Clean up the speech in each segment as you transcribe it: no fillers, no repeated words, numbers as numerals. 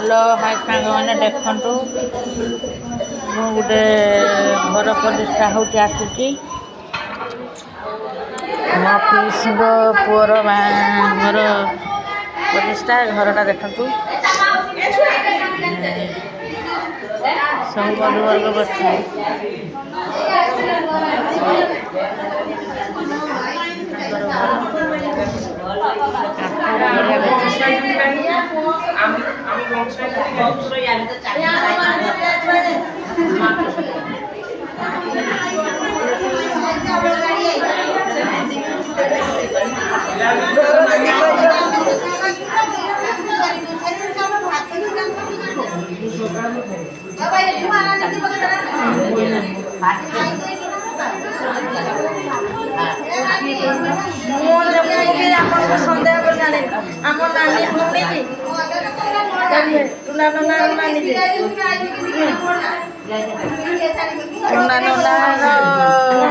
hello hi सांग मैंने देखु गोटे घर प्रतिष्ठा होती आसूची मो पीसी पुअर घर प्रतिष्ठा घरटा देखु सब बंधुवर्ग बस सन्देह कर जाने आम नानी भूमि की टुना टुना नानी की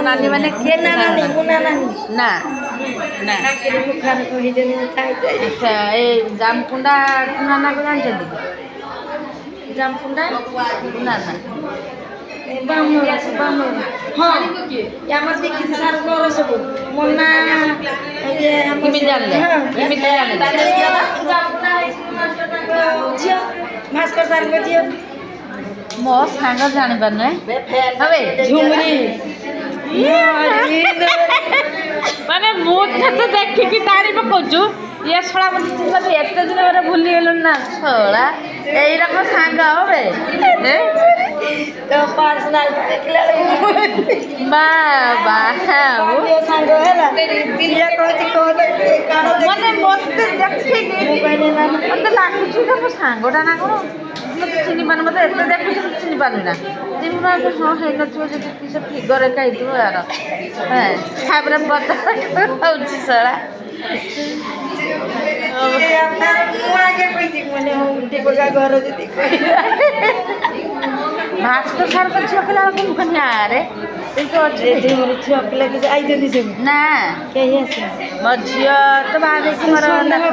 नानी मैंने के नानी मुना नानी ना ना खान को ही देने अच्छा ये जामकुंडा नाना को जान जामकुंडा ना ना बामन हाँ यामत भी किसी सार को सब मुन्ना ये किमी जानले किमी जानले जियो भास्कर सार को जियो मो सांग जानि पारने हबे झुमरी माने मुझे तो देखि कि तारीफ करू ये छड़ा मतलब एते दिन रे भूली गेलु ना छड़ा एई रकम सांग हबे तो पर्सनल देखला बाबा वो सांग हैला ये कहती कानो माने मते देखि कि कहने ना मते लागु छि तो सांगटा ना कोन मते चिनि पान मते एते देखु छि चिनि पानु ना जिम बा हां हे नथो जे किसे फिगर काई तो यार हां खाबरे पता होछि सरा ये अपना मुआ के पैसे मने उल्टी को घर जदी भास्कर सर को छकला को कन्या रे तो अच्छे जे मोर छकला के आई जदी से ना के है मझिया तो बागे की मर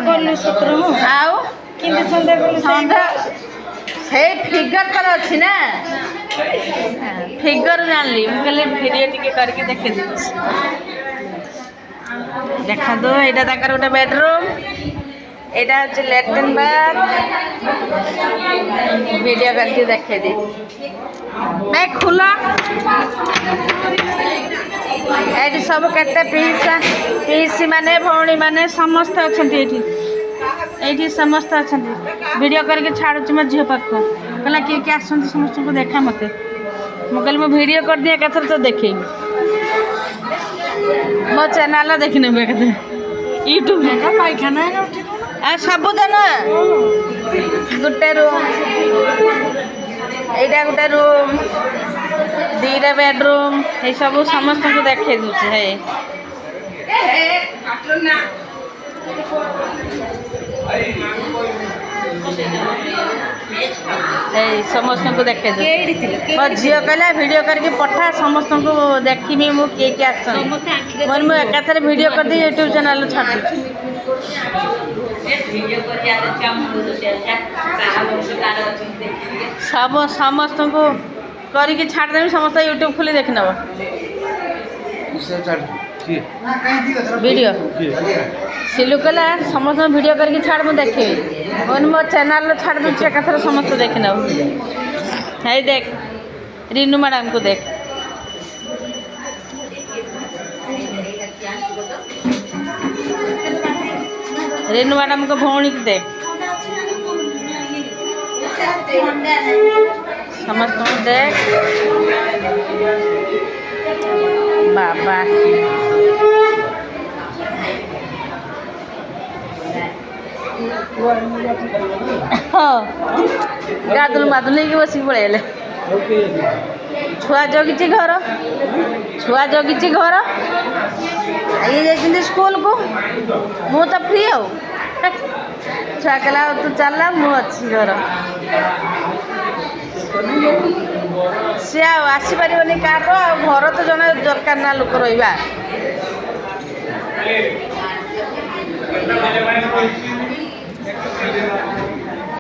कोल्लू 17 आओ किंतु संध्या कोल्लू संध्या से फिगर पर अछि ना फिगर जानली हम कहले वीडियो टिके करके देखे दी देखा दो एटा ताकर गोटे बेडरूम एटा हচ্ছে लैट्रिन बाथ वीडियो करके देखे दी मैं खुला एटी सब केते पीसी माने भौणी माने समस्त अछंती एटी समस्त अछंती वीडियो करके छाड़ुच म झियो पाख कहला के आसंती समस्त को देखा मते मो कहल मो वीडियो कर दिया कथर तो देखे मो चैनल देखने बेकते यूट्यूब में का पाइखाना है आ सब देना गुटे रूम एटा गुटे रूम दीटा बेडरूम ये सब समस्त को देखे दूचे है समस्त को देखे मो झील कहला वीडियो करके पठा समस्त को देखी मु किए आसन मुझे एकाथर वीडियो कर दी यूट्यूब चैनल छाड़ी सब समस्त को करके छाड़देवी समस्त यूट्यूब खोली देख नब वीडियो सिलु कहला समस्त वीडियो करके छाड़ मुझे देखी मो चैनल छाड़ दूसरी एकाथर समस्त देख नब है देख रीनू मैडम को देख रेनू मैडम को भौणी को देख समस्त देख बाबा गादुल मादुल नहीं बस पड़े छुआ जगिची घर छुआ जगिची घर ये जाइए स्कूल को मु तो फ्री हो छुआ कहला तू चलला मु अच्छी घर सी आसपारे घर तो जन दरकार ना लोक रहा